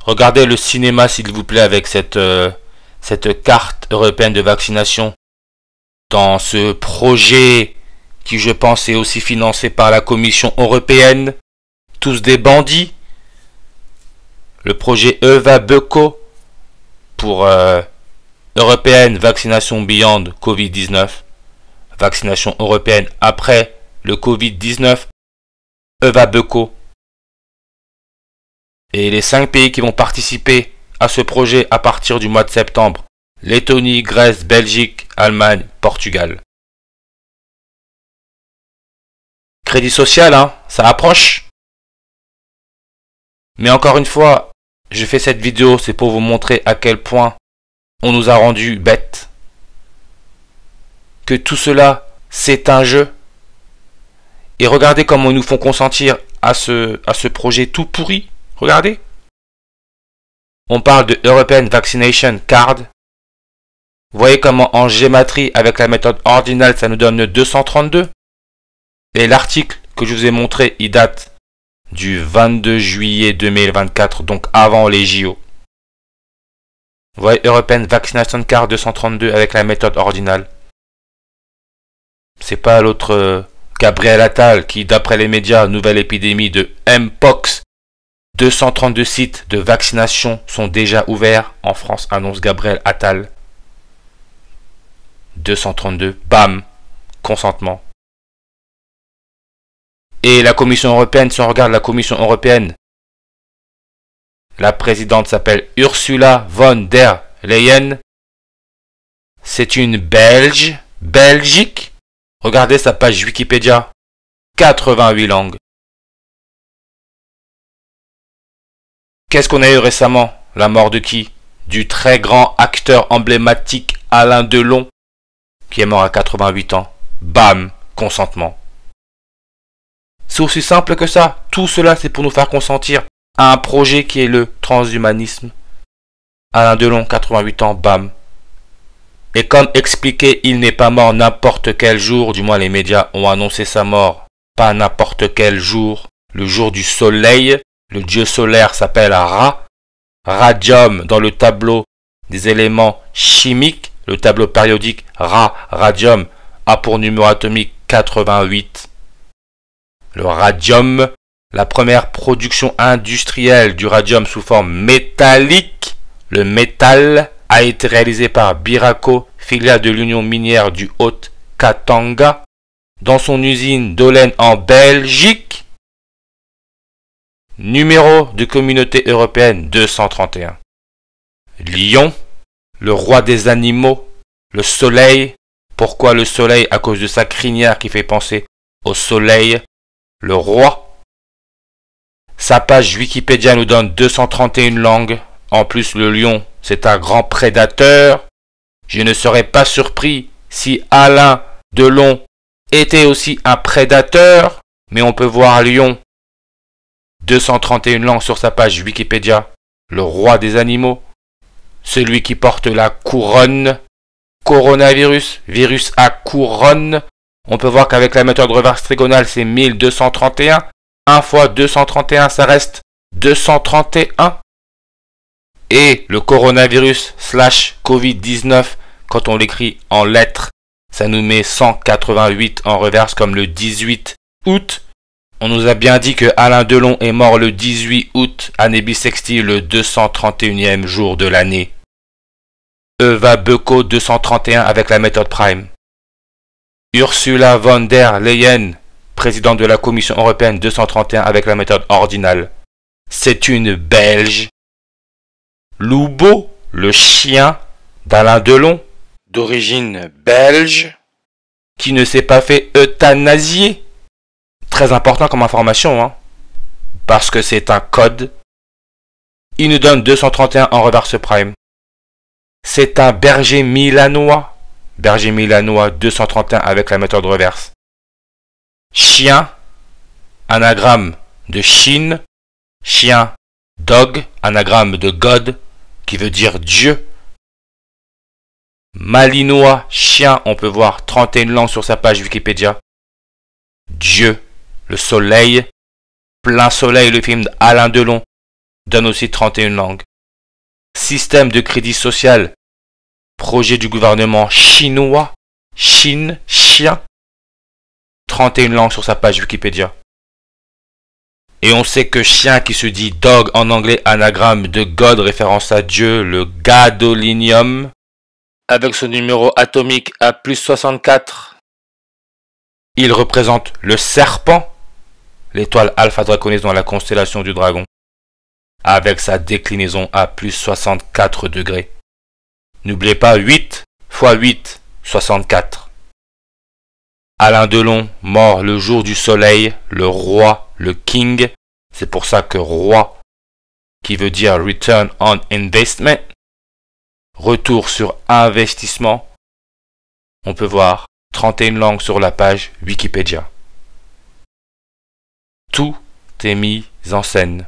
Regardez le cinéma s'il vous plaît avec cette carte européenne de vaccination dans ce projet qui je pense est aussi financé par la Commission européenne. Tous des bandits. Le projet EVA-BECO pour européenne vaccination beyond Covid-19. Vaccination européenne après le Covid-19. EVA-BECO. Et les 5 pays qui vont participer à ce projet à partir du mois de septembre: Lettonie, Grèce, Belgique, Allemagne, Portugal. Crédit social, hein, ça approche. Mais encore une fois, je fais cette vidéo, c'est pour vous montrer à quel point on nous a rendus bêtes. Que tout cela, c'est un jeu. Et regardez comment ils nous font consentir à ce projet tout pourri. Regardez. On parle de European Vaccination Card. Vous voyez comment en gématrie, avec la méthode ordinale, ça nous donne le 232. Et l'article que je vous ai montré, il date du 22 juillet 2024, donc avant les JO. Vous voyez European Vaccination Card 232 avec la méthode ordinale. C'est pas l'autre Gabriel Attal qui, d'après les médias, nouvelle épidémie de Mpox. 232 sites de vaccination sont déjà ouverts en France, annonce Gabriel Attal. 232, bam, consentement. Et la Commission européenne, si on regarde la Commission européenne, la présidente s'appelle Ursula von der Leyen. C'est une Belge, Belgique. Regardez sa page Wikipédia, 88 langues. Qu'est-ce qu'on a eu récemment? La mort de qui? Du très grand acteur emblématique Alain Delon, qui est mort à 88 ans. Bam, consentement. C'est aussi simple que ça. Tout cela, c'est pour nous faire consentir à un projet qui est le transhumanisme. Alain Delon, 88 ans, bam. Et comme expliqué, il n'est pas mort n'importe quel jour, du moins les médias ont annoncé sa mort. Pas n'importe quel jour, le jour du soleil. Le dieu solaire s'appelle Ra. Radium dans le tableau des éléments chimiques. Le tableau périodique Ra, radium, a pour numéro atomique 88. Le radium, la première production industrielle du radium sous forme métallique. Le métal a été réalisé par Biraco, filiale de l'Union minière du Haut-Katanga, dans son usine d'Olen en Belgique. Numéro de communauté européenne 231. Lion, le roi des animaux, le soleil. Pourquoi le soleil? À cause de sa crinière qui fait penser au soleil. Le roi. Sa page Wikipédia nous donne 231 langues. En plus, le lion, c'est un grand prédateur. Je ne serais pas surpris si Alain Delon était aussi un prédateur. Mais on peut voir lion. 231 langues sur sa page Wikipédia. Le roi des animaux. Celui qui porte la couronne. Coronavirus. Virus à couronne. On peut voir qu'avec la méthode reverse trigonale, c'est 1231. 1 fois 231, ça reste 231. Et le coronavirus / Covid-19, quand on l'écrit en lettres, ça nous met 188 en reverse comme le 18 août. On nous a bien dit que Alain Delon est mort le 18 août, année bissextile, le 231e jour de l'année. EVA-BECO 231 avec la méthode Prime. Ursula von der Leyen, présidente de la Commission européenne 231 avec la méthode ordinale. C'est une Belge. Loubo, le chien d'Alain Delon, d'origine belge, qui ne s'est pas fait euthanasier. Très important comme information, hein, parce que c'est un code. Il nous donne 231 en reverse prime. C'est un berger milanois. Berger milanois 231 avec la méthode reverse. Chien, anagramme de Chine. Chien, dog, anagramme de God, qui veut dire Dieu. Malinois, chien, on peut voir 31 langues sur sa page Wikipédia. Dieu, le soleil. Plein soleil, le film d'Alain Delon. donne aussi 31 langues. Système de crédit social, projet du gouvernement chinois, Chine, chien, 31 langues sur sa page Wikipédia. Et on sait que chien qui se dit dog en anglais, anagramme de God, référence à Dieu, le gadolinium, avec son numéro atomique à plus 64. Il représente le serpent, l'étoile Alpha Draconis dans la constellation du dragon, avec sa déclinaison à plus 64 degrés. N'oubliez pas 8 x 8, 64. Alain Delon, mort le jour du soleil, le roi, le king, c'est pour ça que roi, qui veut dire return on investment, retour sur investissement, on peut voir 31 langues sur la page Wikipédia. Tout est mis en scène.